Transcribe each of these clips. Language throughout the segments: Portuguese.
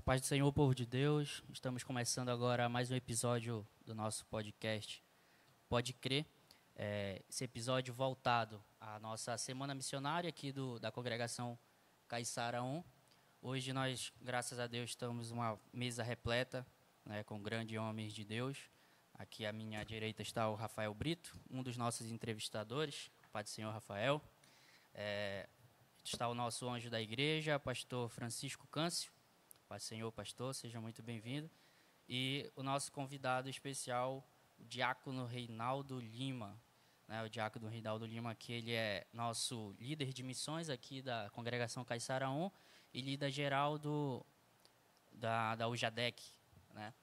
A paz do Senhor, povo de Deus. Estamos começando agora mais um episódio do nosso podcast Pode Crer. Esse episódio voltado à nossa semana missionária aqui da congregação Caiçara 1. Hoje nós, graças a Deus, estamos uma mesa repleta, né, com grandes homens de Deus. Aqui à minha direita está o Rafael Brito, um dos nossos entrevistadores. Paz do Senhor, Rafael. Está o nosso anjo da igreja, pastor Francisco Câncio. Paz do Senhor, pastor, seja muito bem-vindo. E o nosso convidado especial, o diácono Reinaldo Lima. O diácono Reinaldo Lima, que ele é nosso líder de missões aqui da congregação Caiçara 1 e líder geral da UJADEC, né?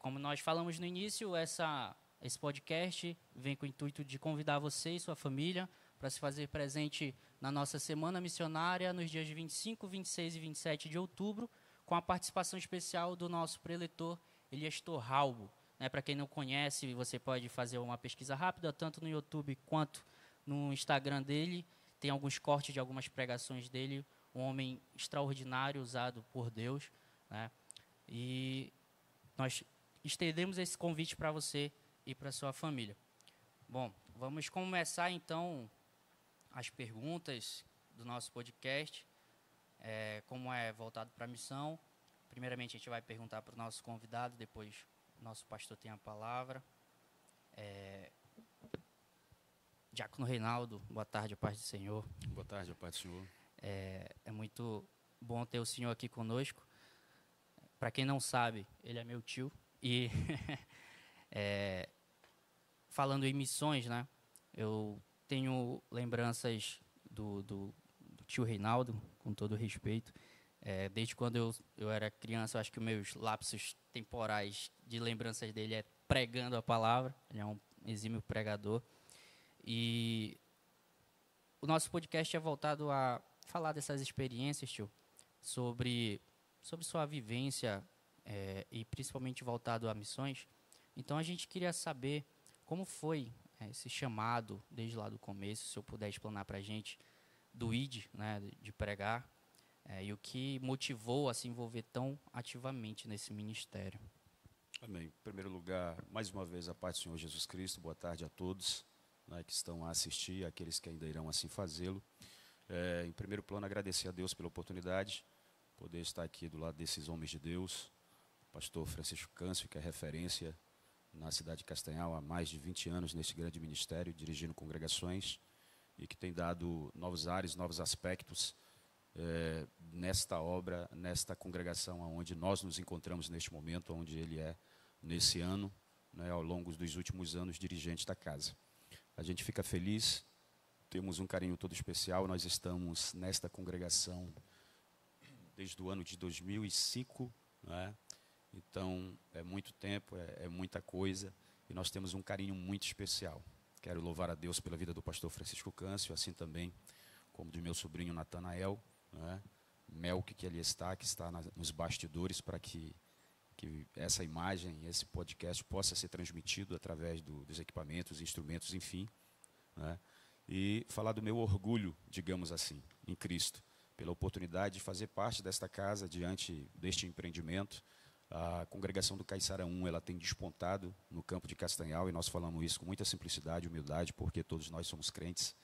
Como nós falamos no início, esse podcast vem com o intuito de convidar você e sua família para se fazer presente na nossa semana missionária nos dias 25, 26 e 27 de outubro, com a participação especial do nosso preletor Elias Torralbo. Para quem não conhece, você pode fazer uma pesquisa rápida, tanto no YouTube quanto no Instagram dele. Tem alguns cortes de algumas pregações dele, um homem extraordinário, usado por Deus, né? E nós estendemos esse convite para você e para sua família. Bom, vamos começar então as perguntas do nosso podcast. Como é voltado para a missão, primeiramente a gente vai perguntar para o nosso convidado, depois o nosso pastor tem a palavra. Diácono Reinaldo, boa tarde, a paz do Senhor. Boa tarde, a paz do Senhor. É muito bom ter o senhor aqui conosco. Para quem não sabe, ele é meu tio. E falando em missões, né? Eu tenho lembranças do tio Reinaldo, com todo respeito. Desde quando eu era criança, eu acho que os meus lapsos temporais de lembranças dele é pregando a palavra. Ele é um exímio pregador. E o nosso podcast é voltado a falar dessas experiências, tio, sobre sua vivência e principalmente voltado a missões. Então a gente queria saber como foi esse chamado desde lá do começo, se eu puder explanar para a gente, do ID, né, de pregar, e o que motivou a se envolver tão ativamente nesse ministério. Amém. Em primeiro lugar, mais uma vez, a paz do Senhor Jesus Cristo. Boa tarde a todos, né, que estão a assistir, aqueles que ainda irão assim fazê-lo. Em primeiro plano, agradecer a Deus pela oportunidade, poder estar aqui do lado desses homens de Deus. Pastor Francisco Câncio, que é referência na cidade de Castanhal há mais de 20 anos nesse grande ministério, dirigindo congregações, e que tem dado novos ares, novos aspectos nesta obra, nesta congregação onde nós nos encontramos neste momento, onde ele é nesse ano, né, ao longo dos últimos anos, dirigente da casa. A gente fica feliz, temos um carinho todo especial. Nós estamos nesta congregação desde o ano de 2005, né? Então é muito tempo, é muita coisa, e nós temos um carinho muito especial. Quero louvar a Deus pela vida do pastor Francisco Câncio, assim também como do meu sobrinho Natanael, né? Melk, que ali está, que está nos bastidores, para que essa imagem, esse podcast possa ser transmitido através dos equipamentos, instrumentos, enfim, né? E falar do meu orgulho, digamos assim, em Cristo, pela oportunidade de fazer parte desta casa diante deste empreendimento. A congregação do Caiçara 1, ela tem despontado no campo de Castanhal, e nós falamos isso com muita simplicidade e humildade, porque todos nós somos crentes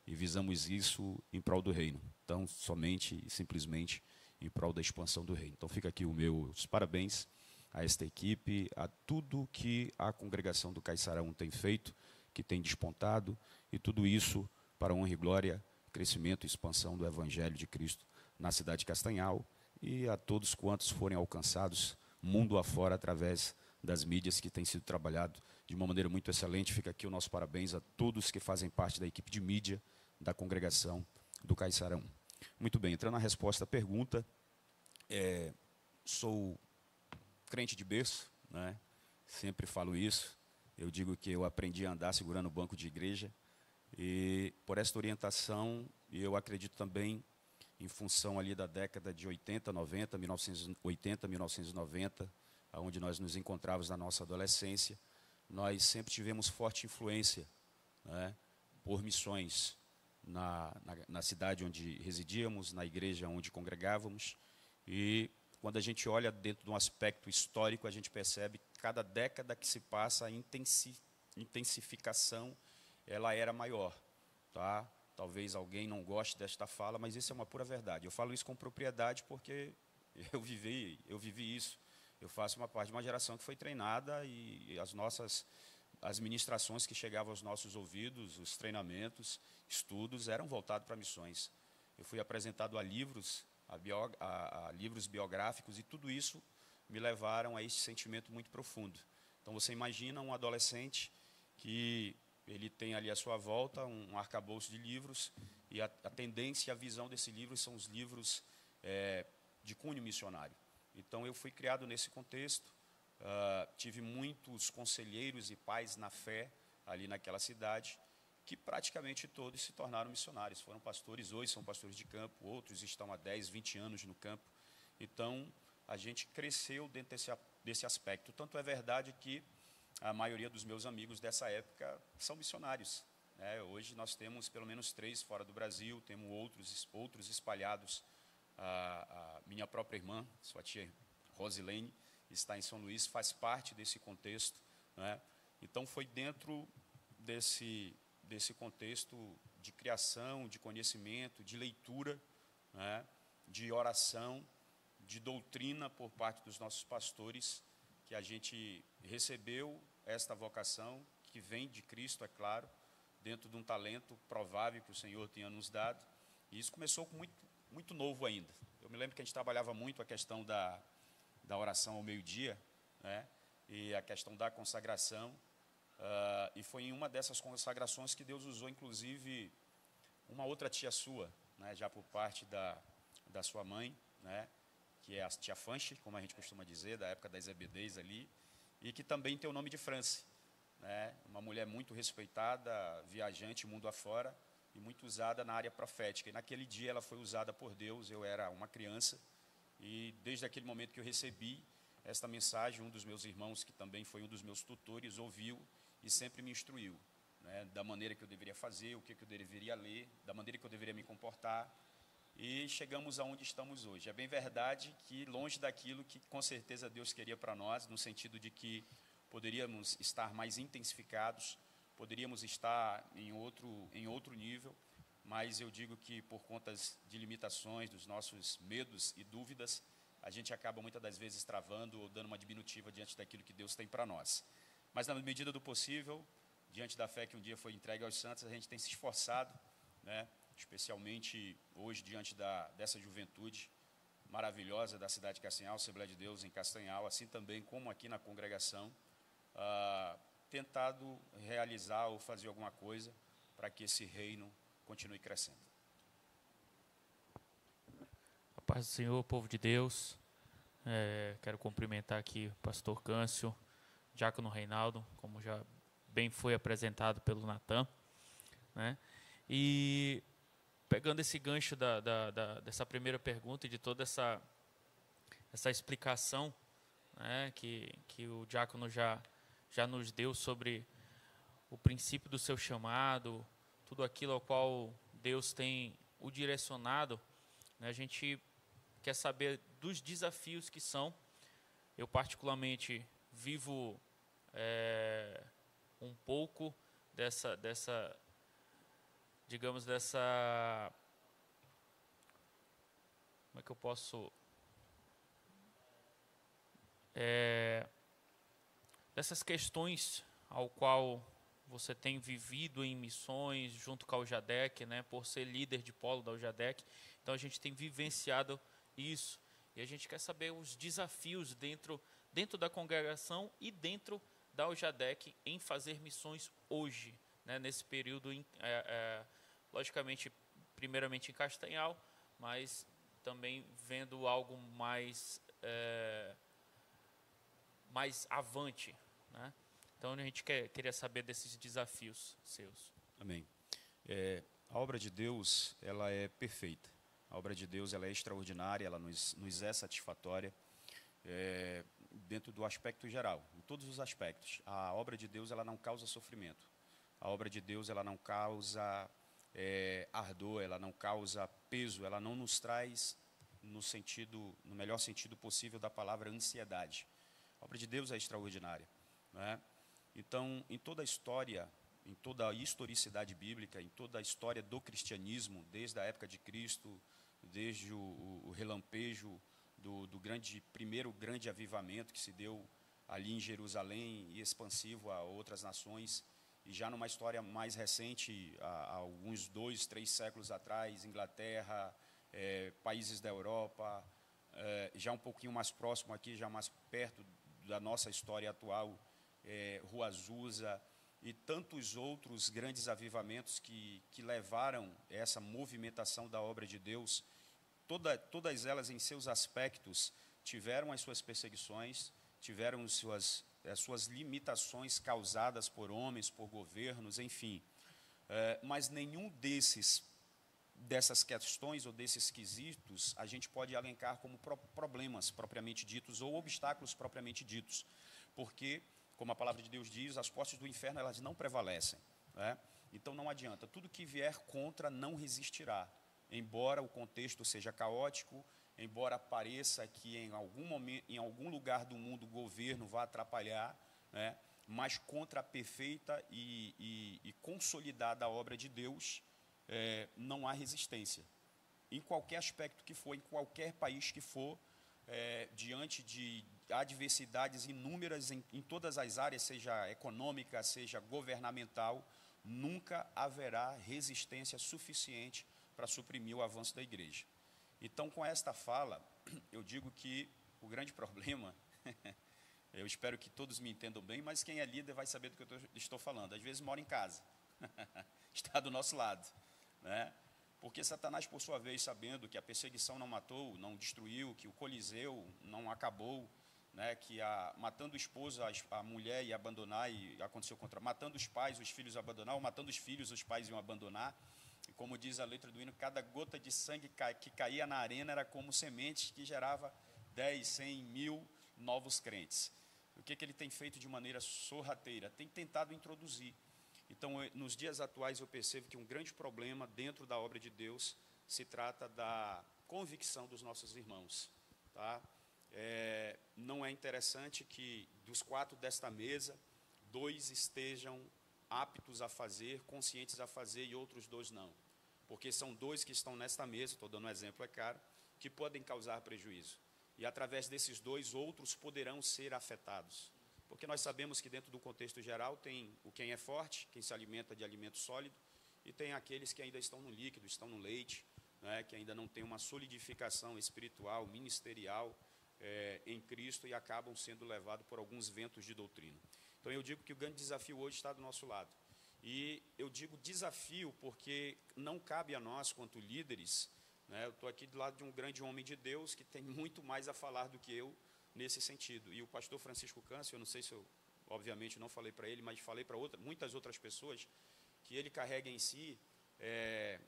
e visamos isso em prol do reino. Então, somente e simplesmente em prol da expansão do reino. Então, fica aqui os meus parabéns a esta equipe, a tudo que a congregação do Caiçara 1 tem feito, que tem despontado, e tudo isso para a honra e glória, crescimento e expansão do Evangelho de Cristo na cidade de Castanhal, e a todos quantos forem alcançados mundo afora através das mídias, que tem sido trabalhado de uma maneira muito excelente. Fica aqui o nosso parabéns a todos que fazem parte da equipe de mídia da congregação do Caiçara 1. Muito bem, entrando na resposta à pergunta, sou crente de berço, né? Sempre falo isso. Eu digo que eu aprendi a andar segurando o banco de igreja, e por esta orientação, eu acredito também em função ali da década de 80, 90, 1980, 1990, onde nós nos encontrávamos na nossa adolescência, nós sempre tivemos forte influência, né, por missões na cidade onde residíamos, na igreja onde congregávamos, e quando a gente olha dentro de um aspecto histórico, a gente percebe que cada década que se passa, a intensificação ela era maior. Tá? Talvez alguém não goste desta fala, mas isso é uma pura verdade. Eu falo isso com propriedade porque eu vivi isso. Eu faço uma parte de uma geração que foi treinada e as ministrações que chegavam aos nossos ouvidos, os treinamentos, estudos, eram voltados para missões. Eu fui apresentado a livros, a livros biográficos, e tudo isso me levaram a esse sentimento muito profundo. Então, você imagina um adolescente que ele tem ali à sua volta um arcabouço de livros, e a tendência e a visão desse livro são os livros de cunho missionário. Então, eu fui criado nesse contexto, tive muitos conselheiros e pais na fé ali naquela cidade, que praticamente todos se tornaram missionários. Foram pastores, hoje são pastores de campo, outros estão há 10, 20 anos no campo. Então, a gente cresceu dentro desse aspecto. Tanto é verdade que a maioria dos meus amigos dessa época são missionários. Né? Hoje nós temos pelo menos 3 fora do Brasil, temos outros espalhados. A minha própria irmã, sua tia Rosilene, está em São Luís, faz parte desse contexto. Né? Então, foi dentro desse contexto de criação, de conhecimento, de leitura, né, de oração, de doutrina por parte dos nossos pastores, que a gente recebeu esta vocação, que vem de Cristo, é claro, dentro de um talento provável que o Senhor tinha nos dado. E isso começou com muito novo ainda. Eu me lembro que a gente trabalhava muito a questão da oração ao meio-dia, né, e a questão da consagração. E foi em uma dessas consagrações que Deus usou, inclusive, uma outra tia sua, né, já por parte da sua mãe, né, que é a tia Fanche, como a gente costuma dizer, da época das EBDs ali, e que também tem o nome de Franci, né, uma mulher muito respeitada, viajante mundo afora, e muito usada na área profética. E naquele dia ela foi usada por Deus, eu era uma criança, e desde aquele momento que eu recebi esta mensagem, um dos meus irmãos, que também foi um dos meus tutores, ouviu e sempre me instruiu, né, da maneira que eu deveria fazer, o que eu deveria ler, da maneira que eu deveria me comportar, e chegamos aonde estamos hoje. É bem verdade que longe daquilo que com certeza Deus queria para nós, no sentido de que poderíamos estar mais intensificados, poderíamos estar em outro nível, mas eu digo que por conta de limitações, dos nossos medos e dúvidas, a gente acaba muitas das vezes travando ou dando uma diminutiva diante daquilo que Deus tem para nós. Mas, na medida do possível, diante da fé que um dia foi entregue aos santos, a gente tem se esforçado, né, especialmente hoje, diante dessa juventude maravilhosa da cidade de Castanhal, Assembleia de Deus em Castanhal, assim também como aqui na congregação, tentado realizar ou fazer alguma coisa para que esse reino continue crescendo. A paz do Senhor, povo de Deus. Quero cumprimentar aqui o pastor Câncio, Diácono Reinaldo, como já bem foi apresentado pelo Natan, né? E pegando esse gancho dessa primeira pergunta e de toda essa explicação, né, que o Diácono já nos deu sobre o princípio do seu chamado, tudo aquilo ao qual Deus tem o direcionado, né, a gente quer saber dos desafios que são. Eu particularmente vivo um pouco digamos, como é que eu posso, dessas questões ao qual você tem vivido em missões junto com a UJADEC, né, por ser líder de polo da UJADEC. Então a gente tem vivenciado isso e a gente quer saber os desafios dentro da congregação e dentro da UJADEC em fazer missões hoje, né, nesse período, logicamente, primeiramente em Castanhal, mas também vendo algo mais avante, né? Então a gente queria saber desses desafios seus. Amém. A obra de Deus, ela é perfeita. A obra de Deus, ela é extraordinária, ela nos é satisfatória, dentro do aspecto geral, em todos os aspectos. A obra de Deus, ela não causa sofrimento. A obra de Deus, ela não causa ardor, ela não causa peso, ela não nos traz no melhor sentido possível da palavra, ansiedade. A obra de Deus é extraordinária, não é? Então, em toda a história, em toda a historicidade bíblica, em toda a história do cristianismo, desde a época de Cristo, desde o relampejo do primeiro grande avivamento que se deu ali em Jerusalém e expansivo a outras nações, e já numa história mais recente, há alguns 2, 3 séculos atrás, Inglaterra, países da Europa, já um pouquinho mais próximo aqui, já mais perto da nossa história atual, Rua Azusa, e tantos outros grandes avivamentos que levaram essa movimentação da obra de Deus. Todas elas, em seus aspectos, tiveram as suas perseguições, tiveram as suas limitações causadas por homens, por governos, enfim. Mas nenhum dessas questões ou desses quesitos a gente pode elencar como problemas propriamente ditos ou obstáculos propriamente ditos, porque, como a palavra de Deus diz, as portas do inferno elas não prevalecem, né? Então não adianta, tudo que vier contra não resistirá, embora o contexto seja caótico, embora pareça que em algum momento, em algum lugar do mundo o governo vá atrapalhar, né? Mas contra a perfeita e consolidada obra de Deus, não há resistência. Em qualquer aspecto que for, em qualquer país que for, diante de adversidades inúmeras em todas as áreas, seja econômica, seja governamental, nunca haverá resistência suficiente para suprimir o avanço da igreja. Então, com esta fala, eu digo que o grande problema, eu espero que todos me entendam bem, mas quem é líder vai saber do que eu estou falando. Às vezes mora em casa, está do nosso lado, né? Porque Satanás, por sua vez, sabendo que a perseguição não matou, não destruiu, que o Coliseu não acabou, né, que matando o esposo, a mulher ia abandonar, e aconteceu matando os pais, os filhos abandonar, ou matando os filhos, os pais iam abandonar. E como diz a letra do hino, cada gota de sangue que caía na arena era como semente que gerava 10, 100, 1000 novos crentes. O que ele tem feito de maneira sorrateira? Tem tentado introduzir. Então, nos dias atuais, eu percebo que um grande problema dentro da obra de Deus se trata da convicção dos nossos irmãos. Tá? Não é interessante que, dos 4 desta mesa, 2 estejam aptos a fazer, conscientes a fazer, e outros 2 não. Porque são 2 que estão nesta mesa, estou dando um exemplo, é claro, que podem causar prejuízo. E, através desses 2, outros poderão ser afetados. Porque nós sabemos que dentro do contexto geral tem quem é forte, quem se alimenta de alimento sólido, e tem aqueles que ainda estão no líquido, estão no leite, né, que ainda não têm uma solidificação espiritual, ministerial em Cristo e acabam sendo levados por alguns ventos de doutrina. Então eu digo que o grande desafio hoje está do nosso lado. E eu digo desafio porque não cabe a nós, quanto líderes, né, eu estou aqui do lado de um grande homem de Deus que tem muito mais a falar do que eu, nesse sentido. E o pastor Francisco Câncio, eu não sei se eu, obviamente, não falei para ele, mas falei para muitas outras pessoas, que ele carrega em si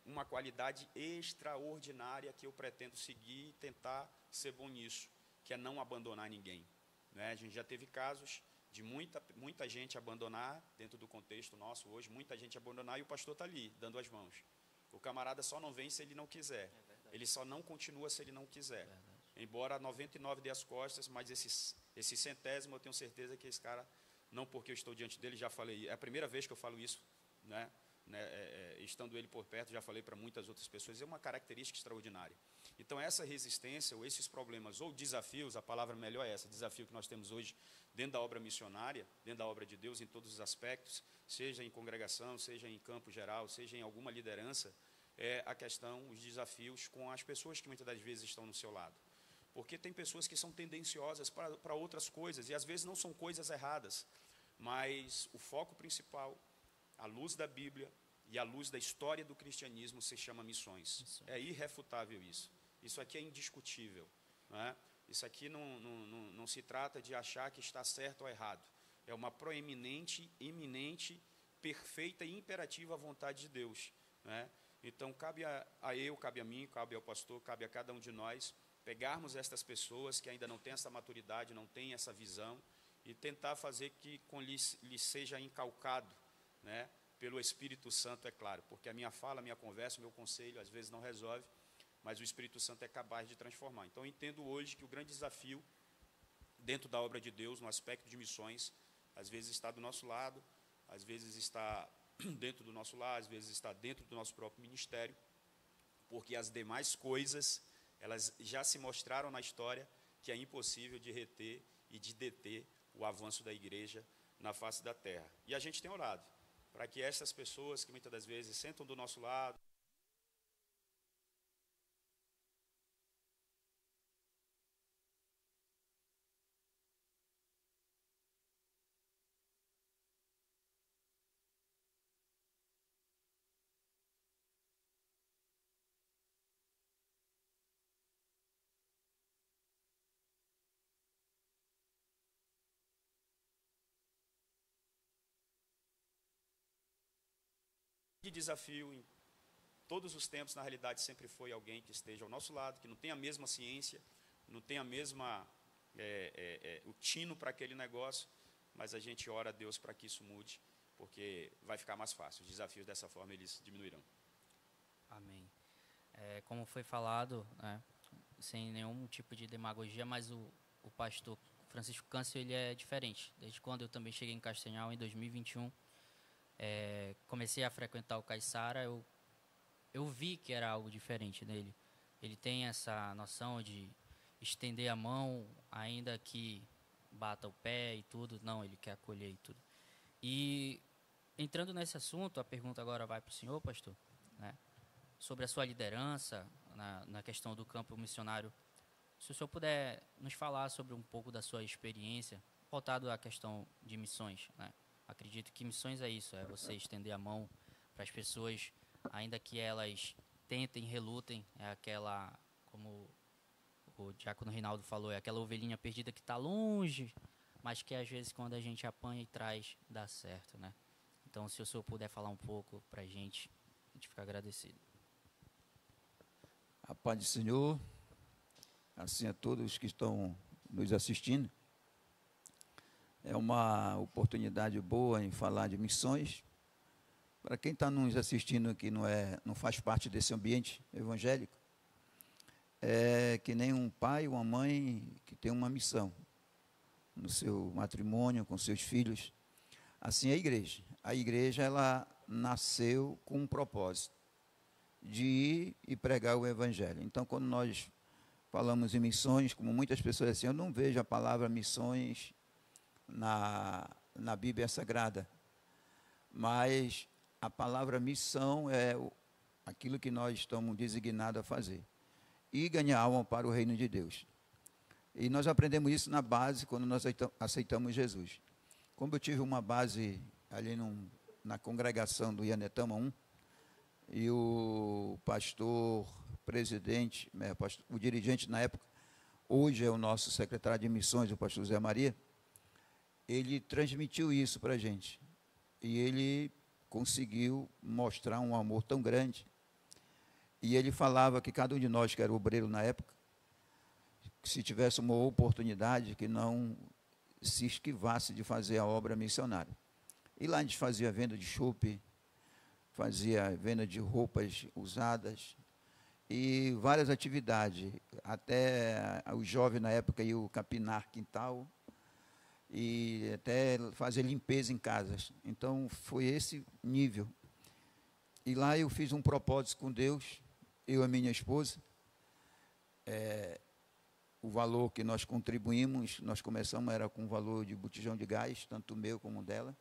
uma qualidade extraordinária que eu pretendo seguir e tentar ser bom nisso, que é não abandonar ninguém. Né? A gente já teve casos de muita gente abandonar, dentro do contexto nosso hoje, muita gente abandonar, e o pastor está ali, dando as mãos. O camarada só não vem se ele não quiser. Ele só não continua se ele não quiser. Embora 99 dê as costas, mas esse centésimo, eu tenho certeza que esse cara, não porque eu estou diante dele, já falei, é a primeira vez que eu falo isso, né? Estando ele por perto, já falei para muitas outras pessoas, é uma característica extraordinária. Então, essa resistência, ou esses problemas, ou desafios, a palavra melhor é essa, desafio que nós temos hoje dentro da obra missionária, dentro da obra de Deus, em todos os aspectos, seja em congregação, seja em campo geral, seja em alguma liderança, é a questão, os desafios com as pessoas que muitas das vezes estão no seu lado. Porque tem pessoas que são tendenciosas para outras coisas, e às vezes não são coisas erradas, mas o foco principal, a luz da Bíblia e a luz da história do cristianismo, se chama missões. Isso. É irrefutável isso. Isso aqui é indiscutível. Né? Isso aqui não se trata de achar que está certo ou errado. É uma proeminente, eminente, perfeita e imperativa vontade de Deus. Né? Então, cabe a eu, cabe a mim, cabe ao pastor, cabe a cada um de nós, pegarmos estas pessoas que ainda não têm essa maturidade, não têm essa visão, e tentar fazer que lhes seja incalcado, né, pelo Espírito Santo, é claro, porque a minha fala, a minha conversa, o meu conselho, às vezes não resolve, mas o Espírito Santo é capaz de transformar. Então, eu entendo hoje que o grande desafio dentro da obra de Deus, no aspecto de missões, às vezes está do nosso lado, às vezes está dentro do nosso lar, às vezes está dentro do nosso próprio ministério, porque as demais coisas, elas já se mostraram na história que é impossível de reter e de deter o avanço da igreja na face da terra. E a gente tem orado para que essas pessoas que muitas das vezes sentam do nosso lado, de desafio em todos os tempos, na realidade, sempre foi alguém que esteja ao nosso lado, que não tem a mesma ciência, não tem a mesma o tino para aquele negócio, mas a gente ora a Deus para que isso mude, porque vai ficar mais fácil. Os desafios dessa forma eles diminuirão. Amém. Como foi falado, né, sem nenhum tipo de demagogia, mas o pastor Francisco Câncio, ele é diferente. Desde quando eu também cheguei em Castanhal, em 2021, comecei a frequentar o Caiçara, eu vi que era algo diferente nele. Ele tem essa noção de estender a mão, ainda que bata o pé e tudo. Não, ele quer acolher e tudo. E, entrando nesse assunto, a pergunta agora vai para o senhor, pastor, né, sobre a sua liderança na questão do campo missionário. Se o senhor puder nos falar sobre um pouco da sua experiência, voltado à questão de missões, né? Acredito que missões é isso, é você estender a mão para as pessoas, ainda que elas tentem, relutem, é aquela, como o diácono Rinaldo falou, é aquela ovelhinha perdida que está longe, mas que às vezes quando a gente apanha e traz, dá certo, né? Então, se o senhor puder falar um pouco para a gente fica agradecido. A paz do Senhor, assim a todos que estão nos assistindo. É uma oportunidade boa em falar de missões. Para quem está nos assistindo que não faz parte desse ambiente evangélico, é que nem um pai ou uma mãe que tem uma missão no seu matrimônio, com seus filhos. Assim é a igreja. A igreja, ela nasceu com um propósito de ir e pregar o evangelho. Então, quando nós falamos em missões, como muitas pessoas assim, eu não vejo a palavra missões na Bíblia Sagrada, mas a palavra missão é aquilo que nós estamos designados a fazer, e ganhar alma para o reino de Deus. E nós aprendemos isso na base, quando nós aceitamos Jesus. Como eu tive uma base ali na congregação do Ianetama 1, e o pastor presidente, o dirigente na época, hoje é o nosso secretário de missões, o pastor Zé Maria, ele transmitiu isso para a gente. E ele conseguiu mostrar um amor tão grande. E ele falava que cada um de nós, que era obreiro na época, se tivesse uma oportunidade, que não se esquivasse de fazer a obra missionária. E lá a gente fazia venda de chope, fazia venda de roupas usadas e várias atividades. Até os jovens na época iam capinar quintal, e até fazer limpeza em casas. Então, foi esse nível. E lá eu fiz um propósito com Deus, eu e a minha esposa. O valor que nós contribuímos, nós começamos, era com o valor de botijão de gás, tanto o meu como o dela,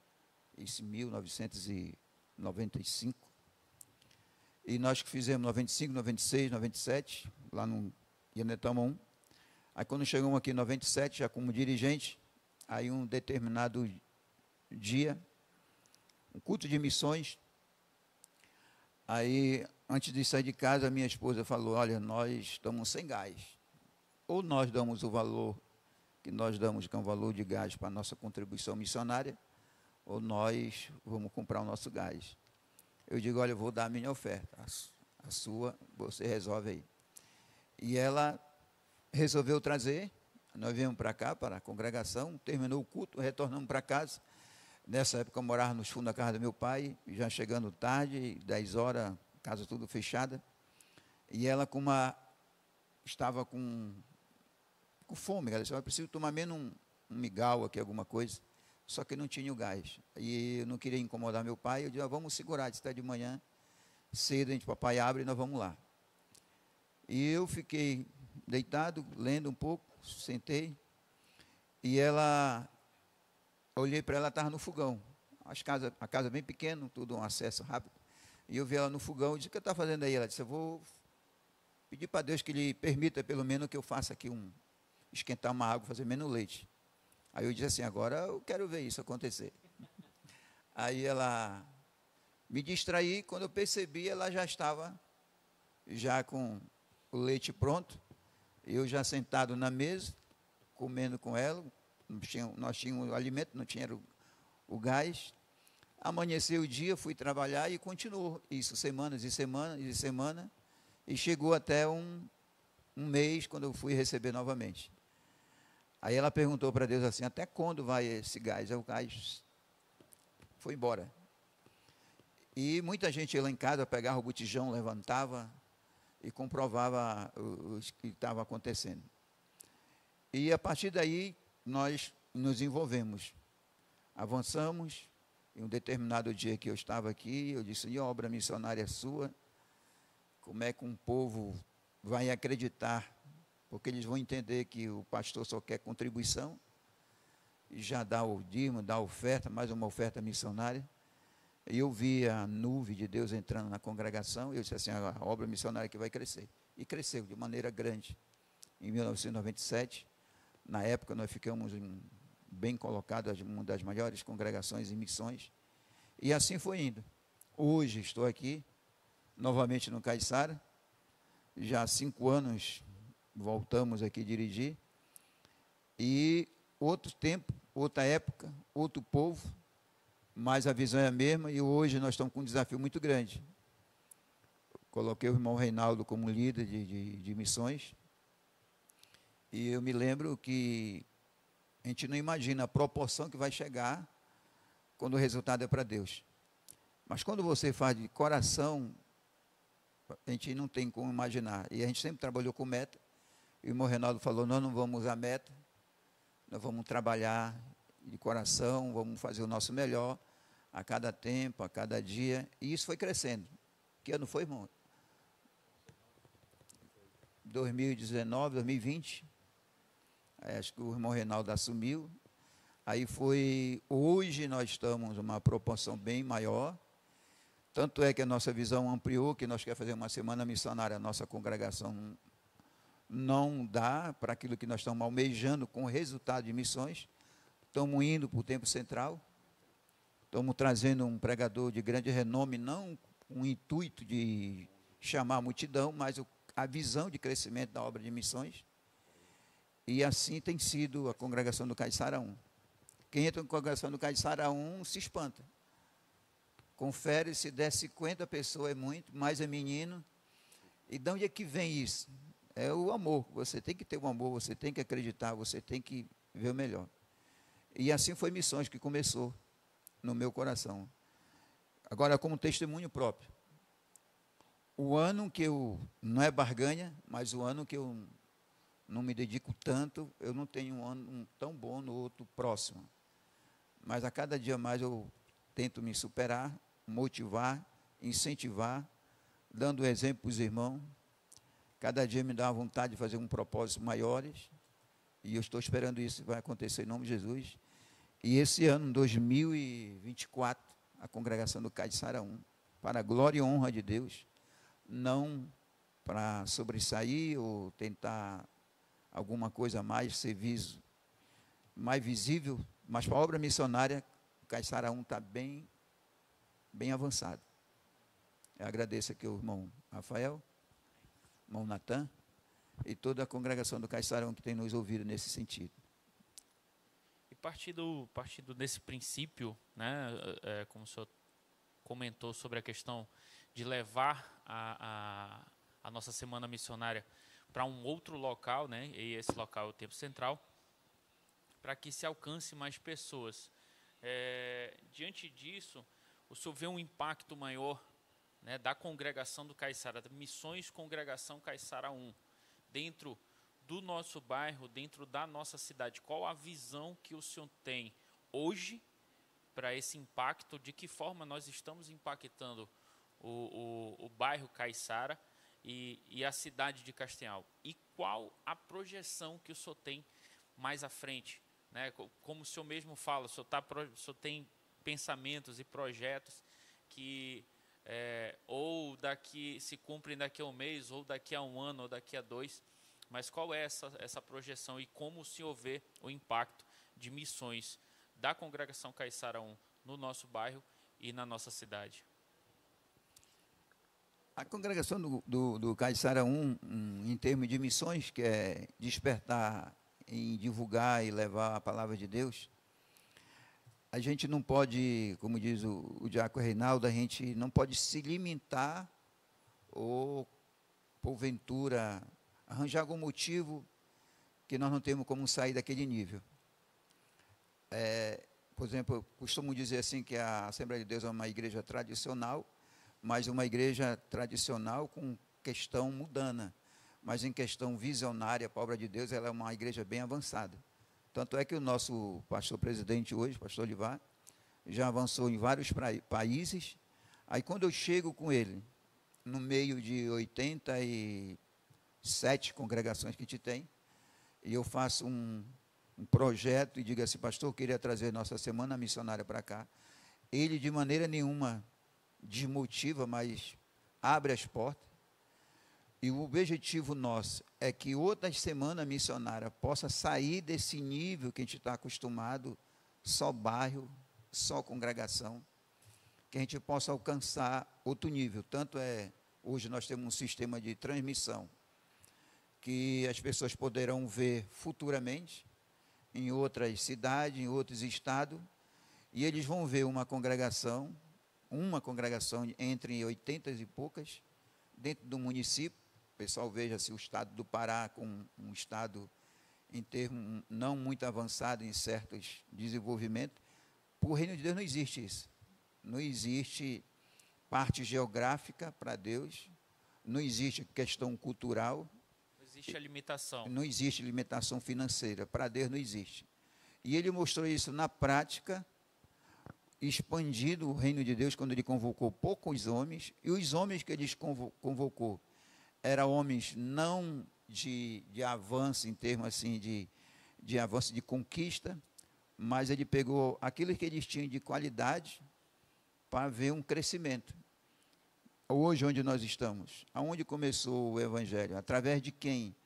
isso em 1995. E nós que fizemos 95, 96, 97, lá no Ianetama 1. Aí, quando chegamos aqui em 97, já como dirigente, aí um determinado dia, um culto de missões, aí antes de sair de casa, minha esposa falou, olha, nós estamos sem gás, ou nós damos o valor que nós damos, que é um valor de gás para a nossa contribuição missionária, ou nós vamos comprar o nosso gás. Eu digo, olha, eu vou dar a minha oferta, a sua, você resolve aí. E ela resolveu trazer. Nós viemos para cá, para a congregação, terminou o culto, retornamos para casa. Nessa época eu morava nos fundos da casa do meu pai, já chegando tarde, 10 horas, casa tudo fechada. E ela estava com fome. Ela disse, eu preciso tomar menos um mingau aqui, alguma coisa. Só que não tinha o gás. E eu não queria incomodar meu pai. Eu disse, vamos segurar, está de manhã, cedo, papai abre e nós vamos lá. E eu fiquei deitado, lendo um pouco, sentei. E olhei para ela, estava no fogão. A casa bem pequena, tudo um acesso rápido. E eu vi ela no fogão e disse, o que está fazendo aí? Ela disse, eu vou pedir para Deus que Ele permita, pelo menos, que eu faça aqui esquentar uma água, fazer menos leite. Aí eu disse assim, agora eu quero ver isso acontecer. Aí ela me distraí, quando eu percebi, ela já estava com o leite pronto, eu já sentado na mesa, comendo com ela, nós tínhamos o alimento, não tinha o gás. Amanheceu o dia, fui trabalhar e continuou isso, semanas e semanas e semanas, e chegou até um mês, quando eu fui receber novamente. Aí ela perguntou para Deus assim, até quando vai esse gás? Aí o gás foi embora. E muita gente ia lá em casa, pegava o botijão, levantava e comprovava o que estava acontecendo. E a partir daí, nós nos envolvemos, avançamos. Em um determinado dia que eu estava aqui, eu disse, e a obra missionária é sua? Como é que um povo vai acreditar? Porque eles vão entender que o pastor só quer contribuição, e já dá o dízimo, dá a oferta, mais uma oferta missionária. E eu vi a nuvem de Deus entrando na congregação, e eu disse assim, a obra missionária que vai crescer. E cresceu de maneira grande. Em 1997, na época nós ficamos bem colocados, uma das maiores congregações em missões, e assim foi indo. Hoje estou aqui, novamente no Caiçara, já há 5 anos voltamos aqui a dirigir, e outro tempo, outra época, outro povo, mas a visão é a mesma, e hoje nós estamos com um desafio muito grande. Coloquei o irmão Reinaldo como líder de missões, e eu me lembro que a gente não imagina a proporção que vai chegar quando o resultado é para Deus. Mas quando você faz de coração, a gente não tem como imaginar. E a gente sempre trabalhou com meta. E o irmão Reinaldo falou, nós não vamos usar meta, nós vamos trabalhar de coração, vamos fazer o nosso melhor a cada tempo, a cada dia. E isso foi crescendo. Que ano foi, irmão? 2019, 2020. Acho que o irmão Reinaldo assumiu. Aí hoje nós estamos uma proporção bem maior. Tanto é que a nossa visão ampliou, que nós queremos fazer uma semana missionária, a nossa congregação não dá para aquilo que nós estamos almejando com o resultado de missões. Estamos indo para o tempo central, estamos trazendo um pregador de grande renome, não com o intuito de chamar a multidão, mas a visão de crescimento da obra de missões. E assim tem sido a congregação do Caiçara 1. Quem entra na congregação do Caiçara 1 se espanta. Confere, se der 50 pessoas é muito, mais é menino. E de onde é que vem isso? É o amor. Você tem que ter o amor, você tem que acreditar, você tem que ver o melhor. E assim foi missões que começou no meu coração. Agora, como testemunho próprio. O ano que eu, não é barganha, mas o ano que eu não me dedico tanto, eu não tenho um ano tão bom no outro próximo. Mas a cada dia mais eu tento me superar, motivar, incentivar, dando exemplo para os irmãos. Cada dia me dá uma vontade de fazer propósitos maiores, e eu estou esperando isso, vai acontecer em nome de Jesus. E esse ano, 2024, a congregação do Caiçara 1, para a glória e honra de Deus, não para sobressair ou tentar alguma coisa mais, ser mais visível, mas para a obra missionária, o Caiçara 1 está bem avançado. Eu agradeço aqui ao irmão Rafael, irmão Natan, e toda a congregação do Caiçara 1 que tem nos ouvido nesse sentido. E partindo desse princípio, né, como o senhor comentou sobre a questão de levar a nossa semana missionária para um outro local, né, e esse local é o Tempo Central, para que se alcance mais pessoas. Diante disso, o senhor vê um impacto maior, né, da congregação do Caiçara, da Missões Congregação Caiçara 1, dentro do nosso bairro, dentro da nossa cidade? Qual a visão que o senhor tem hoje para esse impacto? De que forma nós estamos impactando o bairro Caiçara e a cidade de Castanhal? E qual a projeção que o senhor tem mais à frente? Né? Como o senhor mesmo fala, o senhor tem pensamentos e projetos que ou se cumprem daqui a um mês, ou daqui a um ano, ou daqui a 2, mas qual é essa projeção e como o senhor vê o impacto de missões da Congregação Caiçara 1 no nosso bairro e na nossa cidade? A congregação do Caiçara 1, em termos de missões, que é despertar em divulgar e levar a palavra de Deus, a gente não pode, como diz o diácono Reinaldo, a gente não pode se limitar ou, porventura, arranjar algum motivo que nós não temos como sair daquele nível. Por exemplo, eu costumo dizer assim que a Assembleia de Deus é uma igreja tradicional, mas uma igreja tradicional com questão mundana, mas em questão visionária para a obra de Deus, ela é uma igreja bem avançada. Tanto é que o nosso pastor-presidente hoje, pastor Olivar, já avançou em vários países. Aí quando eu chego com ele, no meio de 87 congregações que te tem, e eu faço um projeto e digo assim, pastor, eu queria trazer nossa semana missionária para cá. Ele de maneira nenhuma desmotiva, mas abre as portas. E o objetivo nosso é que outra semana missionária possa sair desse nível que a gente está acostumado, só bairro, só congregação, que a gente possa alcançar outro nível. Tanto hoje nós temos um sistema de transmissão, que as pessoas poderão ver futuramente, em outras cidades, em outros estados, e eles vão ver uma congregação entre 80 e poucas, dentro do município. O pessoal veja-se o estado do Pará com um estado em termos não muito avançado em certos desenvolvimentos. Para o reino de Deus não existe isso. Não existe parte geográfica para Deus, não existe questão cultural. Não existe a limitação. Não existe limitação financeira. Para Deus não existe. E ele mostrou isso na prática, expandido o reino de Deus quando ele convocou poucos homens, e os homens que ele convocou eram homens não de avanço, em termos assim, de avanço de conquista, mas ele pegou aquilo que eles tinham de qualidade para ver um crescimento. Hoje, onde nós estamos, aonde começou o Evangelho? Através de quem?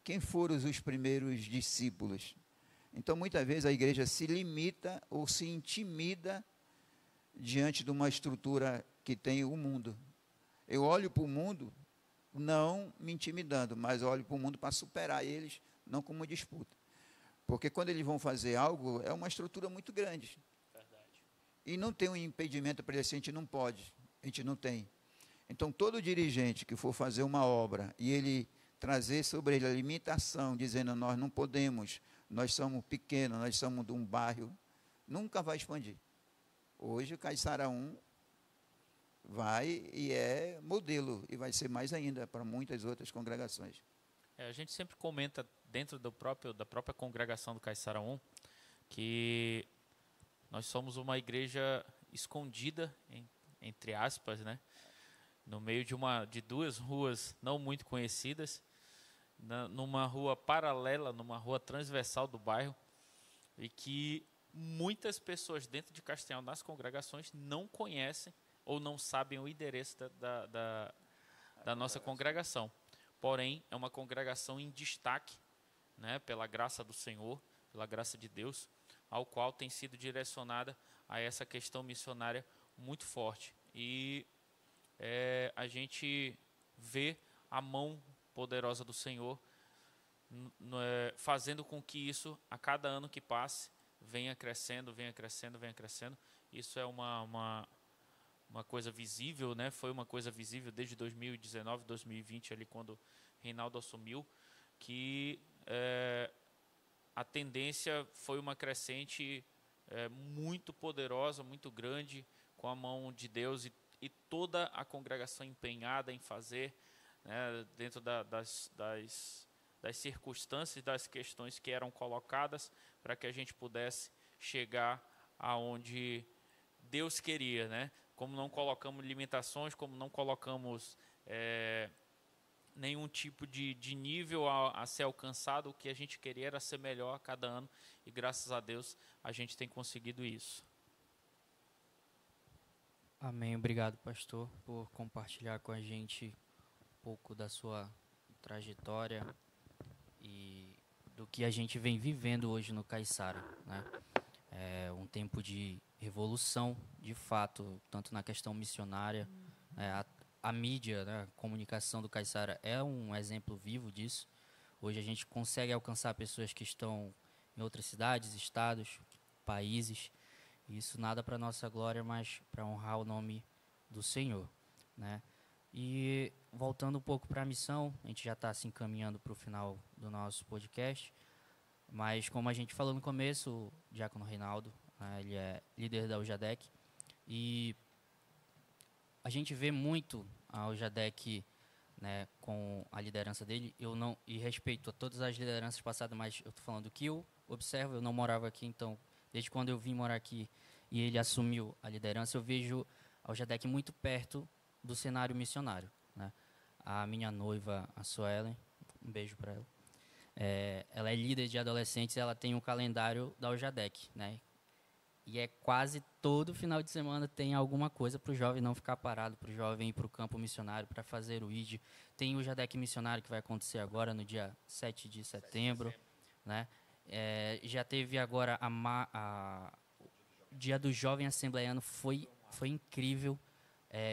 Quem foram os primeiros discípulos? Então, muitas vezes, a igreja se limita ou se intimida diante de uma estrutura que tem o mundo. Eu olho para o mundo não me intimidando, mas olho para o mundo para superar eles, não como disputa. Porque quando eles vão fazer algo, é uma estrutura muito grande. Verdade. E não tem um impedimento para isso, a gente não pode, a gente não tem. Então, todo dirigente que for fazer uma obra e ele trazer sobre ele a limitação, dizendo nós não podemos, nós somos pequenos, nós somos de um bairro, nunca vai expandir. Hoje, o Caiçara 1 vai e é modelo, e vai ser mais ainda para muitas outras congregações. A gente sempre comenta dentro da própria congregação do Caiçara 1 que nós somos uma igreja escondida, entre aspas, né? No meio de duas ruas não muito conhecidas, numa rua paralela, numa rua transversal do bairro, e que muitas pessoas dentro de Castanhal, nas congregações, não conhecem ou não sabem o endereço da nossa congregação. Porém, é uma congregação em destaque, né, pela graça do Senhor, pela graça de Deus, ao qual tem sido direcionada a essa questão missionária muito forte. E a gente vê a mão poderosa do Senhor fazendo com que isso, a cada ano que passe, venha crescendo, venha crescendo, venha crescendo. Isso é uma coisa visível, né? Foi uma coisa visível desde 2019, 2020, ali quando Reinaldo assumiu, que a tendência foi uma crescente muito poderosa, muito grande, com a mão de Deus e toda a congregação empenhada em fazer, né, dentro das circunstâncias, das questões que eram colocadas, para que a gente pudesse chegar aonde Deus queria, né? Como não colocamos limitações, como não colocamos nenhum tipo de nível a ser alcançado, o que a gente queria era ser melhor a cada ano, e graças a Deus a gente tem conseguido isso. Amém. Obrigado, pastor, por compartilhar com a gente um pouco da sua trajetória e do que a gente vem vivendo hoje no Caiçara, né? É um tempo de revolução, de fato, tanto na questão missionária, a mídia, né, a comunicação do Caiçara é um exemplo vivo disso. Hoje a gente consegue alcançar pessoas que estão em outras cidades, estados, países. Isso nada para nossa glória, mas para honrar o nome do Senhor, né? E voltando um pouco para a missão, a gente já está se encaminhando para o final do nosso podcast, mas como a gente falou no começo, o Diácono Reinaldo, ele é líder da UJADEC, e a gente vê muito a UJADEC, né, com a liderança dele. Eu não, e respeito a todas as lideranças passadas, mas eu estou falando do que eu observo. Eu não morava aqui, então, desde quando eu vim morar aqui e ele assumiu a liderança, eu vejo a UJADEC muito perto do cenário missionário, né? A minha noiva, a Suelen, um beijo para ela. Ela é líder de adolescentes, ela tem um calendário da UJADEC, né? E quase todo final de semana tem alguma coisa para o jovem não ficar parado, para o jovem ir para o campo missionário, para fazer o ID. Tem o UJADEC missionário que vai acontecer agora no dia 7 de setembro, né? Já teve agora o Dia do Jovem Assembleiano, foi incrível.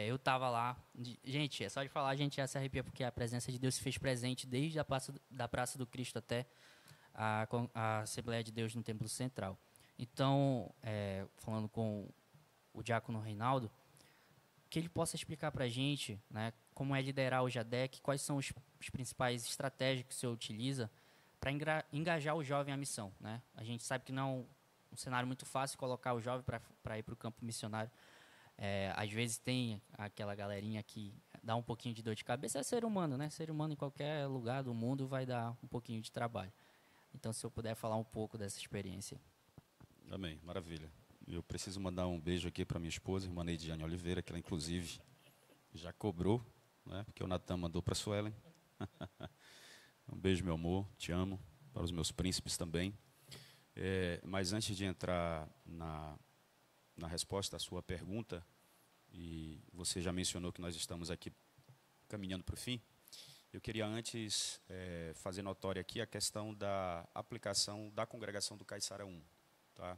Eu estava lá. Gente, é só de falar, a gente já se arrepia, porque a presença de Deus se fez presente desde da Praça do Cristo até a Assembleia de Deus no Templo Central. Então, falando com o Diácono Reinaldo, que ele possa explicar para a gente, né, como é liderar o JADEC, quais são os principais estratégias que o senhor utiliza para engajar o jovem à missão, né? A gente sabe que não é um cenário muito fácil colocar o jovem para ir para o campo missionário. Às vezes tem aquela galerinha que dá um pouquinho de dor de cabeça. É ser humano, né? Ser humano em qualquer lugar do mundo vai dar um pouquinho de trabalho. Então, se eu puder falar um pouco dessa experiência. Amém, maravilha. Eu preciso mandar um beijo aqui para minha esposa, irmã Neidiane Oliveira, que ela, inclusive, já cobrou, né? Porque o Natan mandou para a Suelen. Um beijo, meu amor, te amo. Para os meus príncipes também. Mas antes de entrar na resposta à sua pergunta, e você já mencionou que nós estamos aqui caminhando para o fim, eu queria antes fazer notória aqui a questão da aplicação da congregação do Caiçara 1. Tá?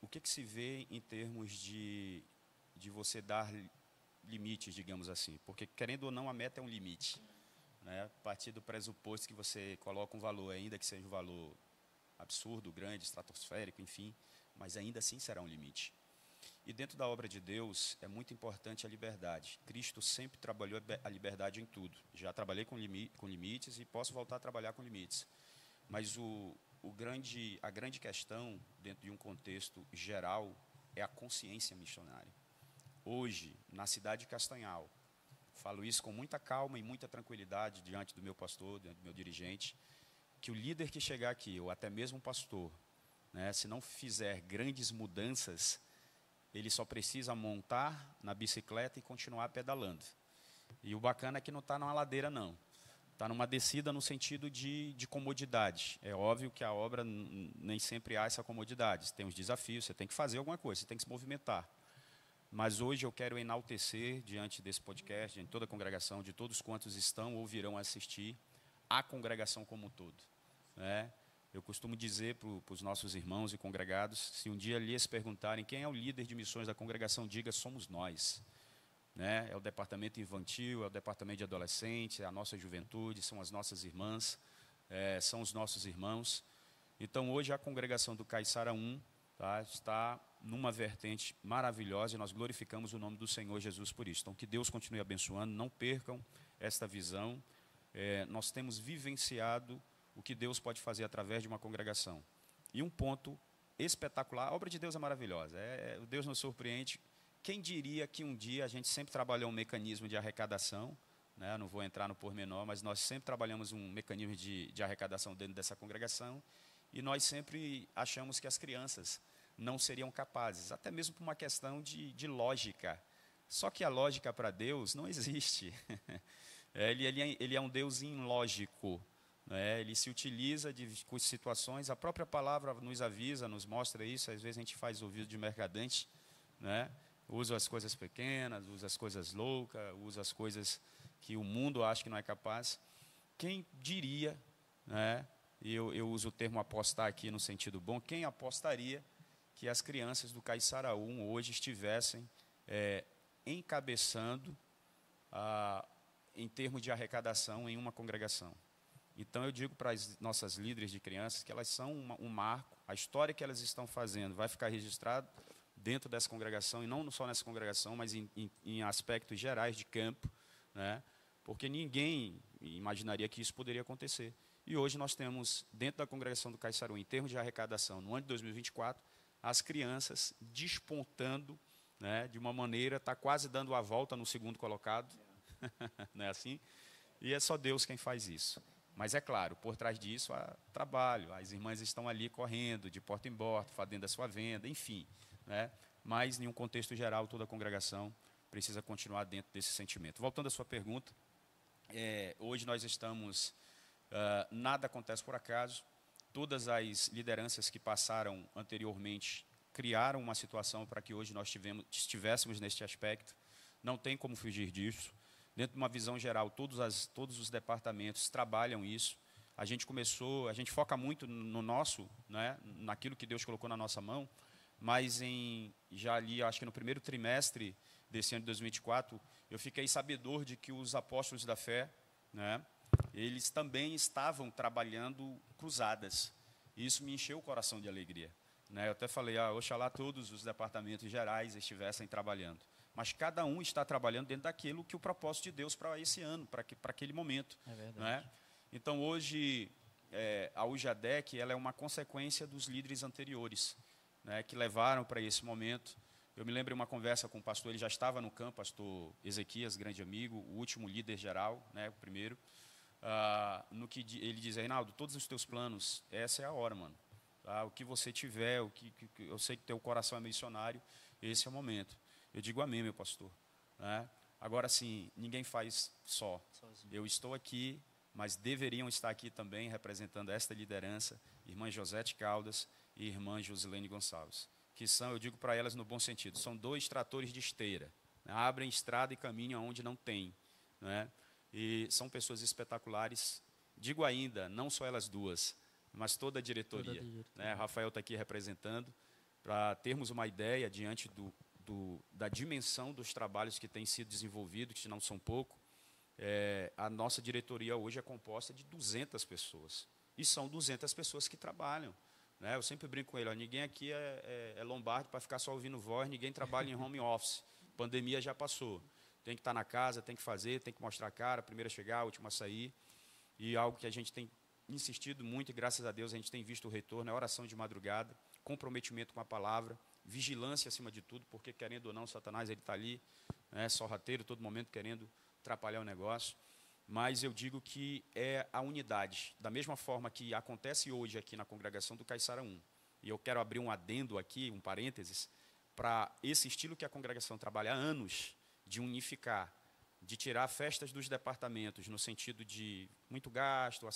O que se vê em termos de você dar limites, digamos assim? Porque, querendo ou não, a meta é um limite. Né? A partir do pressuposto que você coloca um valor, ainda que seja um valor absurdo, grande, estratosférico, enfim, mas ainda assim será um limite. E dentro da obra de Deus é muito importante a liberdade. Cristo sempre trabalhou a liberdade em tudo. Já trabalhei com limites e posso voltar a trabalhar com limites. Mas a grande questão, dentro de um contexto geral, é a consciência missionária. Hoje, na cidade de Castanhal, falo isso com muita calma e muita tranquilidade diante do meu pastor, diante do meu dirigente, que o líder que chegar aqui, ou até mesmo o pastor, né, se não fizer grandes mudanças, ele só precisa montar na bicicleta e continuar pedalando. E o bacana é que não está numa ladeira, não. Está numa descida no sentido de comodidade. É óbvio que a obra nem sempre há essa comodidade. Tem os desafios, você tem que fazer alguma coisa, você tem que se movimentar. Mas hoje eu quero enaltecer, diante desse podcast, diante de toda a congregação, de todos quantos estão ou virão assistir, a congregação como um todo. Né? Eu costumo dizer para os nossos irmãos e congregados, se um dia lhes perguntarem quem é o líder de missões da congregação, diga, somos nós. Né? É o departamento infantil, é o departamento de adolescentes, é a nossa juventude, são as nossas irmãs, são os nossos irmãos. Então, hoje, a congregação do Caiçara 1 está numa vertente maravilhosa e nós glorificamos o nome do Senhor Jesus por isso. Então, que Deus continue abençoando, não percam esta visão. Nós temos vivenciado o que Deus pode fazer através de uma congregação. E um ponto espetacular, a obra de Deus é maravilhosa, Deus nos surpreende quem diria que um dia a gente sempre trabalhou um mecanismo de arrecadação, né? Não vou entrar no pormenor, mas nós sempre trabalhamos um mecanismo de arrecadação dentro dessa congregação, e nós sempre achamos que as crianças não seriam capazes, até mesmo por uma questão de lógica. Só que a lógica para Deus não existe. Ele é um Deus ilógico. Né? Ele se utiliza de situações, a própria palavra nos avisa, nos mostra isso. Às vezes a gente faz ouvido de mercadante, né? Usa as coisas pequenas, usa as coisas loucas, usa as coisas que o mundo acha que não é capaz. Quem diria, né? Eu uso o termo apostar aqui no sentido bom, quem apostaria que as crianças do Caiçaraú hoje estivessem encabeçando em termos de arrecadação em uma congregação. Então, eu digo para as nossas líderes de crianças que elas são um marco, a história que elas estão fazendo vai ficar registrada dentro dessa congregação, e não só nessa congregação, mas em aspectos gerais de campo, né? Porque ninguém imaginaria que isso poderia acontecer. E hoje nós temos, dentro da congregação do Caiçaraú, em termos de arrecadação, no ano de 2024, as crianças despontando, né, de uma maneira, está quase dando a volta no segundo colocado, não é assim? E é só Deus quem faz isso. Mas é claro, por trás disso há trabalho, as irmãs estão ali correndo, de porta em porta, fazendo a sua venda, enfim. Né? Mas, em um contexto geral, toda a congregação precisa continuar dentro desse sentimento. Voltando à sua pergunta, hoje nós estamos, nada acontece por acaso, todas as lideranças que passaram anteriormente criaram uma situação para que hoje nós estivéssemos neste aspecto, não tem como fugir disso. Dentro de uma visão geral, todos os departamentos trabalham isso. A gente foca muito no nosso, né, naquilo que Deus colocou na nossa mão, mas já ali, acho que no primeiro trimestre desse ano de 2024, eu fiquei sabedor de que os apóstolos da fé, né, eles também estavam trabalhando cruzadas. E isso me encheu o coração de alegria. Né? Eu até falei, oxalá todos os departamentos gerais estivessem trabalhando. Mas cada um está trabalhando dentro daquilo que o propósito de Deus para esse ano, para aquele momento. É verdade. Né? Então, hoje, a UJADEC ela é uma consequência dos líderes anteriores, né, que levaram para esse momento. Eu me lembro de uma conversa com o pastor, ele já estava no campo, pastor Ezequias, grande amigo, o último líder geral, né, o primeiro, no que ele diz, Reinaldo, todos os teus planos, essa é a hora, mano. Tá? O que você tiver, eu sei que teu coração é missionário, esse é o momento. Eu digo amém, meu pastor. Né? Agora, sim, ninguém faz só. Sozinho. Eu estou aqui, mas deveriam estar aqui também representando esta liderança, irmã Josete Caldas e irmã Josilene Gonçalves, que são, eu digo para elas no bom sentido, são 2 tratores de esteira, né? Abrem estrada e caminham onde não tem. Né? E são pessoas espetaculares, digo ainda, não só elas duas, mas toda a diretoria. Né? Rafael está aqui representando, para termos uma ideia diante da dimensão dos trabalhos que têm sido desenvolvidos, que não são pouco. A nossa diretoria hoje é composta de 200 pessoas. E são 200 pessoas que trabalham. Né? Eu sempre brinco com ele, ninguém aqui é lombardo para ficar só ouvindo voz, ninguém trabalha em home office. Pandemia já passou. Tem que estar na casa, tem que fazer, tem que mostrar a cara, a primeira a chegar, a última a sair. E algo que a gente tem insistido muito, e graças a Deus a gente tem visto o retorno, é oração de madrugada, comprometimento com a palavra, vigilância acima de tudo, porque querendo ou não, Satanás ele está ali, né, sorrateiro, todo momento querendo atrapalhar o negócio. Mas eu digo que é a unidade, da mesma forma que acontece hoje aqui na congregação do Caiçaraú. E eu quero abrir um adendo aqui, um parênteses, para esse estilo que a congregação trabalha há anos, de unificar, de tirar festas dos departamentos, no sentido de muito gasto,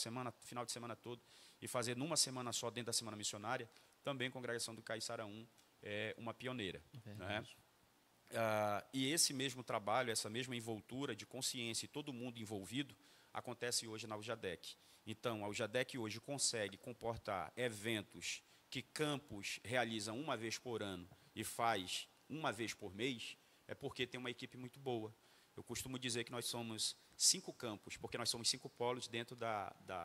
final de semana todo, e fazer numa semana só dentro da semana missionária. Também a congregação do Caiçaraú é uma pioneira. Né? E esse mesmo trabalho, essa mesma envoltura de consciência e todo mundo envolvido, acontece hoje na UJADEC. Então, a UJADEC hoje consegue comportar eventos que campos realizam uma vez por ano e faz uma vez por mês, é porque tem uma equipe muito boa. Eu costumo dizer que nós somos 5 campos, porque nós somos 5 polos dentro da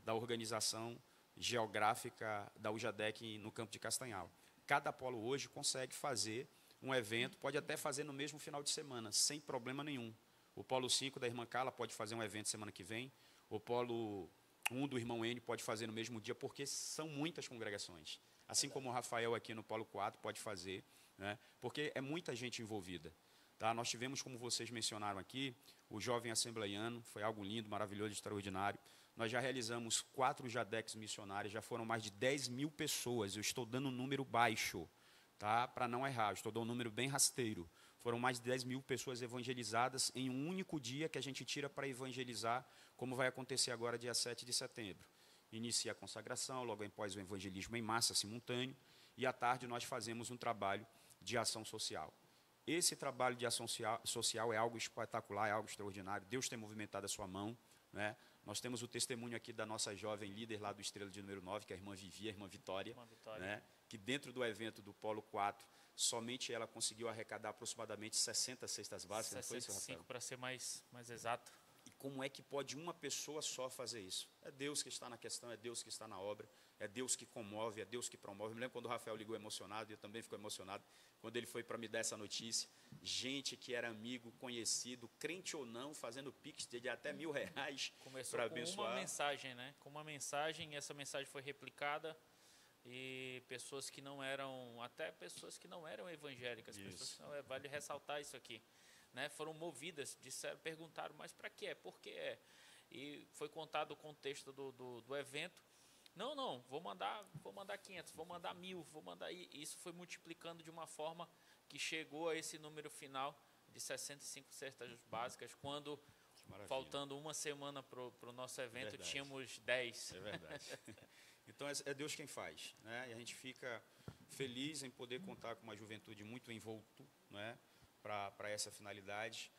organização geográfica da UJADEC no campo de Castanhal. Cada polo hoje consegue fazer um evento, pode até fazer no mesmo final de semana, sem problema nenhum. O polo 5 da irmã Carla pode fazer um evento semana que vem, o polo 1 do irmão N pode fazer no mesmo dia, porque são muitas congregações. Assim como o Rafael aqui no polo 4 pode fazer. né? Porque é muita gente envolvida. Tá? Nós tivemos, como vocês mencionaram aqui, o jovem assembleiano, foi algo lindo, maravilhoso, extraordinário. Nós já realizamos 4 JADECs missionários, já foram mais de 10 mil pessoas. Eu estou dando um número baixo, tá? Para não errar, eu estou dando um número bem rasteiro. Foram mais de 10 mil pessoas evangelizadas em um único dia que a gente tira para evangelizar, como vai acontecer agora, dia 7 de setembro. Inicia a consagração, logo após o evangelismo em massa, simultâneo, e à tarde nós fazemos um trabalho de ação social. Esse trabalho de ação social é algo espetacular, é algo extraordinário. Deus tem movimentado a sua mão, né? Nós temos o testemunho aqui da nossa jovem líder lá do Estrela de número 9, que é a irmã Vivi, a irmã Vitória, né? Que dentro do evento do Polo 4, somente ela conseguiu arrecadar aproximadamente 60 cestas básicas. 65 para ser mais exato. E como é que pode uma pessoa só fazer isso? É Deus que está na questão, é Deus que está na obra, é Deus que comove, é Deus que promove. Eu me lembro quando o Rafael ligou emocionado, e eu também fico emocionado, quando ele foi para me dar essa notícia. Gente que era amigo, conhecido, crente ou não, fazendo pix de até R$1.000 para abençoar. Com uma mensagem, né? Com uma mensagem, essa mensagem foi replicada e pessoas que não eram, até pessoas que não eram evangélicas, pessoas que não, vale ressaltar isso aqui, né? Foram movidas, disseram, perguntaram, mas para que é? Por que é? E foi contado o contexto do evento. Não, vou mandar 500, vou mandar 1.000, vou mandar... E isso foi multiplicando de uma forma que chegou a esse número final de 65 cestas básicas, quando, faltando uma semana para o nosso evento, tínhamos 10. É verdade. Então, é Deus quem faz, né? E a gente fica feliz em poder contar com uma juventude muito envolto, né, para essa finalidade.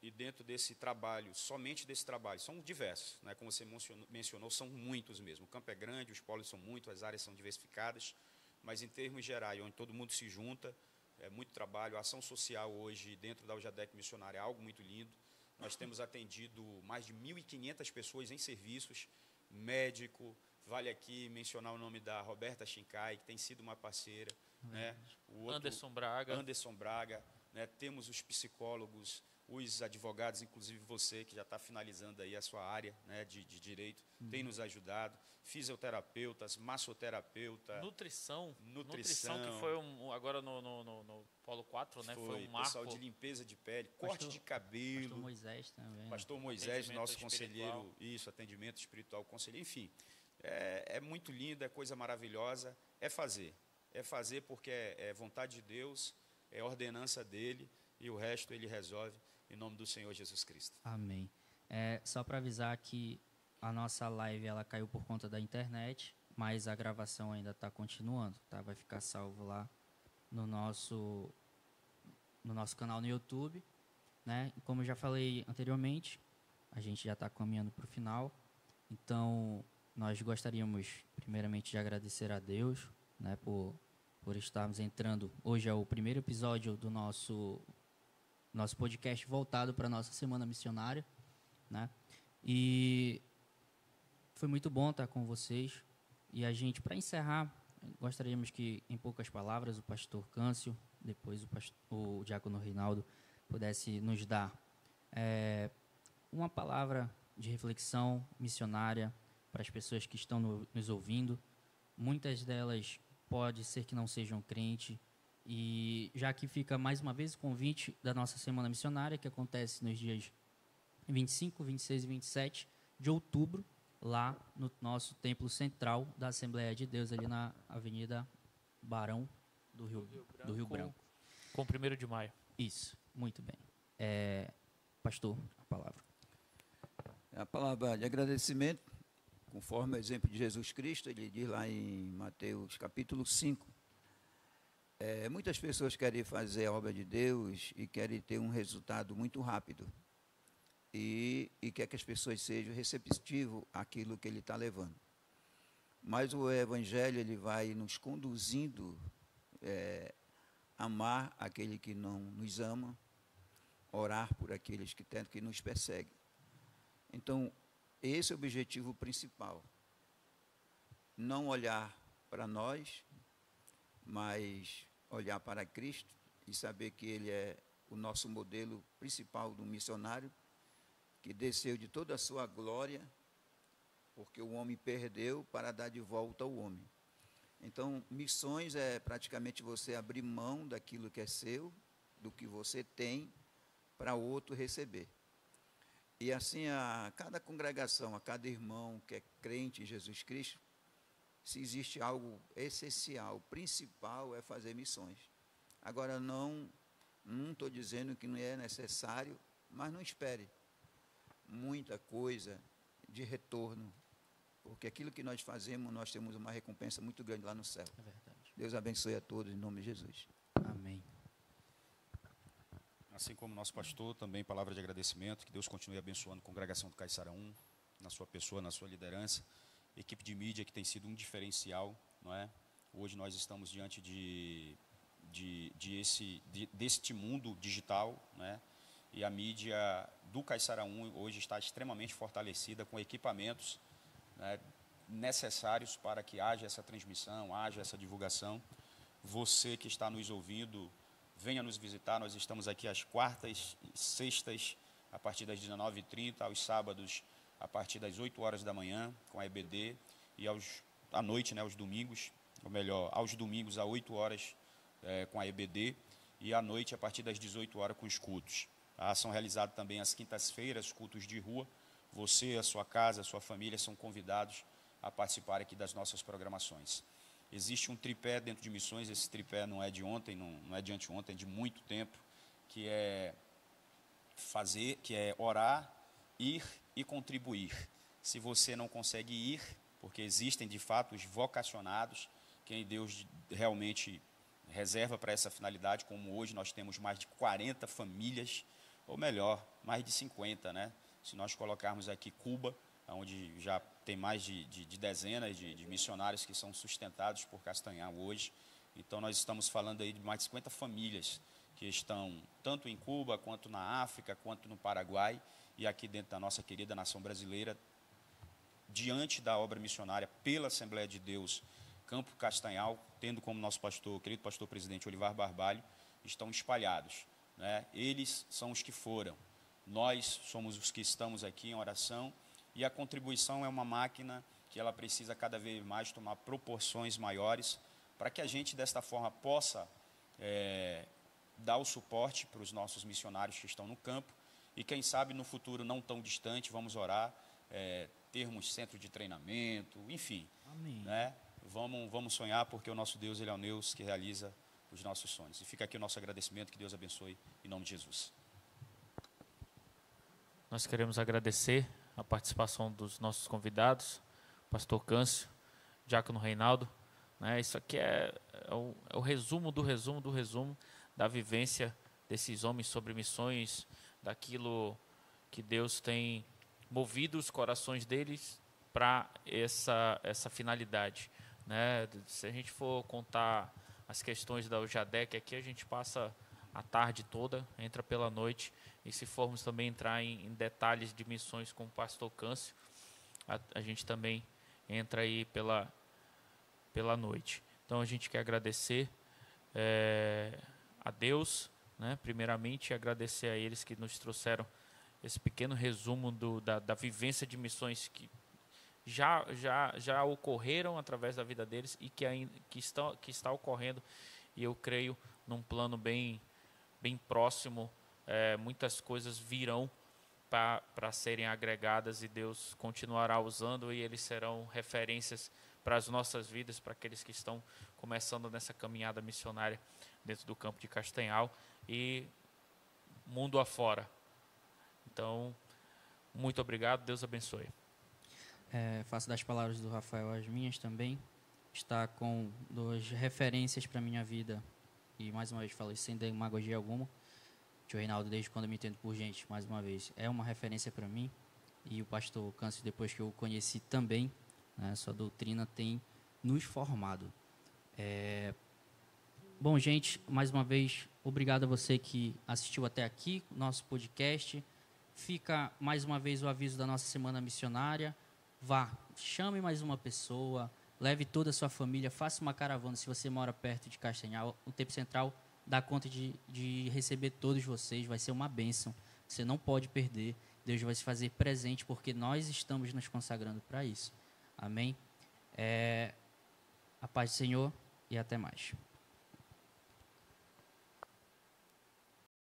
E dentro desse trabalho, somente desse trabalho, são diversos, né? Como você mencionou, são muitos mesmo. O campo é grande, os polos são muitos, as áreas são diversificadas, mas em termos gerais, onde todo mundo se junta, é muito trabalho. A ação social hoje, dentro da UJADEC Missionária, é algo muito lindo. Nós temos atendido mais de 1.500 pessoas em serviços, médico, vale aqui mencionar o nome da Roberta Shincai, que tem sido uma parceira, né? O outro, Anderson Braga. Né, temos os psicólogos, os advogados, inclusive você, que já está finalizando aí a sua área, né, de direito, tem nos ajudado, fisioterapeutas, massoterapeuta. Nutrição que foi agora no Polo 4, né, foi um marco. Pessoal de limpeza de pele, corte de cabelo. Pastor Moisés também. Pastor Moisés, nosso conselheiro, atendimento espiritual, conselheiro, enfim. É muito lindo, é coisa maravilhosa, é fazer porque é vontade de Deus, é ordenança dele, e o resto ele resolve, em nome do Senhor Jesus Cristo. Amém. Só para avisar que a nossa live ela caiu por conta da internet, mas a gravação ainda está continuando, tá? Vai ficar salvo lá no nosso canal no YouTube, né? Como eu já falei anteriormente, a gente já está caminhando para o final, então nós gostaríamos primeiramente de agradecer a Deus, né, por estarmos entrando. Hoje é o primeiro episódio do nosso podcast voltado para a nossa Semana Missionária, né? E foi muito bom estar com vocês. E a gente, para encerrar, gostaríamos que, em poucas palavras, o pastor Câncio, depois o diácono Reinaldo, pudesse nos dar uma palavra de reflexão missionária para as pessoas que estão nos ouvindo. Muitas delas pode ser que não sejam crente, e já que fica mais uma vez o convite da nossa Semana Missionária, que acontece nos dias 25, 26 e 27 de outubro, lá no nosso templo central da Assembleia de Deus, ali na Avenida Barão do Rio Branco. Com 1º de maio. Isso, muito bem. Pastor, a palavra. A palavra de agradecimento, conforme o exemplo de Jesus Cristo, ele diz lá em Mateus capítulo 5, muitas pessoas querem fazer a obra de Deus e querem ter um resultado muito rápido. E quer que as pessoas sejam receptivas àquilo que ele está levando. Mas o Evangelho ele vai nos conduzindo a amar aquele que não nos ama, orar por aqueles que nos perseguem. Então, esse é o objetivo principal. Não olhar para nós, mas olhar para Cristo e saber que Ele é o nosso modelo principal do missionário, que desceu de toda a sua glória, porque o homem perdeu para dar de volta ao homem. Então, missões é praticamente você abrir mão daquilo que é seu, do que você tem, para outro receber. E assim, a cada congregação, a cada irmão que é crente em Jesus Cristo, se existe algo essencial, principal, é fazer missões. Agora, não estou dizendo que não é necessário, mas não espere muita coisa de retorno, porque aquilo que nós fazemos, nós temos uma recompensa muito grande lá no céu. É verdade. Deus abençoe a todos, em nome de Jesus. Amém. Assim como nosso pastor, também palavra de agradecimento, que Deus continue abençoando a congregação do Caiçara 1, na sua pessoa, na sua liderança, equipe de mídia que tem sido um diferencial, não é? Hoje nós estamos diante deste mundo digital, né? E a mídia do Caiçara 1 hoje está extremamente fortalecida com equipamentos, né, necessários para que haja essa transmissão, haja essa divulgação. Você que está nos ouvindo, venha nos visitar. Nós estamos aqui às quartas e sextas, a partir das 19h30, aos sábados, a partir das 8 horas da manhã, com a EBD, e à noite, né, aos domingos, ou melhor, aos domingos, às 8 horas, com a EBD, e à noite, a partir das 18 horas, com os cultos. São realizados também às quintas-feiras, cultos de rua. Você, a sua casa, a sua família são convidados a participar aqui das nossas programações. Existe um tripé dentro de missões, esse tripé não é de ontem, não é de anteontem, é de muito tempo, que é orar, ir e contribuir. Se você não consegue ir, porque existem de fato os vocacionados, quem Deus realmente reserva para essa finalidade, como hoje nós temos mais de 40 famílias, ou melhor, mais de 50, né? Se nós colocarmos aqui Cuba, onde já tem mais de dezenas de missionários que são sustentados por Castanhal hoje. Então, nós estamos falando aí de mais de 50 famílias que estão tanto em Cuba, quanto na África, quanto no Paraguai, e aqui dentro da nossa querida nação brasileira, diante da obra missionária pela Assembleia de Deus, Campo Castanhal, tendo como nosso pastor, querido pastor presidente Olivar Barbalho, estão espalhados, né? Eles são os que foram. Nós somos os que estamos aqui em oração, e a contribuição é uma máquina que ela precisa cada vez mais tomar proporções maiores, para que a gente, desta forma, possa dar o suporte para os nossos missionários que estão no campo, e quem sabe no futuro não tão distante, vamos orar, termos centro de treinamento, enfim. Amém. Né? Vamos sonhar, porque o nosso Deus, Ele é o Deus que realiza os nossos sonhos. E fica aqui o nosso agradecimento, que Deus abençoe, em nome de Jesus. Nós queremos agradecer a participação dos nossos convidados, pastor Câncio, diácono Reinaldo, né? Isso aqui é o resumo do resumo do resumo da vivência desses homens sobre missões, daquilo que Deus tem movido os corações deles para essa finalidade, né? Se a gente for contar as questões da UJADEC aqui, a gente passa a tarde toda, entra pela noite, e se formos também entrar em detalhes de missões com o pastor Câncio, a gente também entra aí pela noite. Então a gente quer agradecer a Deus, né, primeiramente, e agradecer a eles que nos trouxeram esse pequeno resumo da vivência de missões que já ocorreram através da vida deles e que está ocorrendo, e eu creio num plano bem próximo. Muitas coisas virão para serem agregadas, e Deus continuará usando, e eles serão referências para as nossas vidas, para aqueles que estão começando nessa caminhada missionária dentro do campo de Castanhal e mundo afora. Então, muito obrigado, Deus abençoe. Faço das palavras do Rafael as minhas também. Está com duas referências para a minha vida, e mais uma vez falo isso sem demagogia alguma. O tio Reinaldo, desde quando eu me entendo por gente, mais uma vez, é uma referência para mim, e o pastor Câncio, depois que eu o conheci também, né, sua doutrina tem nos formado. Bom, gente, mais uma vez, obrigado a você que assistiu até aqui, nosso podcast. Fica mais uma vez o aviso da nossa Semana Missionária. Vá, chame mais uma pessoa, leve toda a sua família, faça uma caravana. Se você mora perto de Castanhal, o Tempo Central dá conta de receber todos vocês, vai ser uma bênção. Você não pode perder, Deus vai se fazer presente, porque nós estamos nos consagrando para isso. Amém? A paz do Senhor e até mais.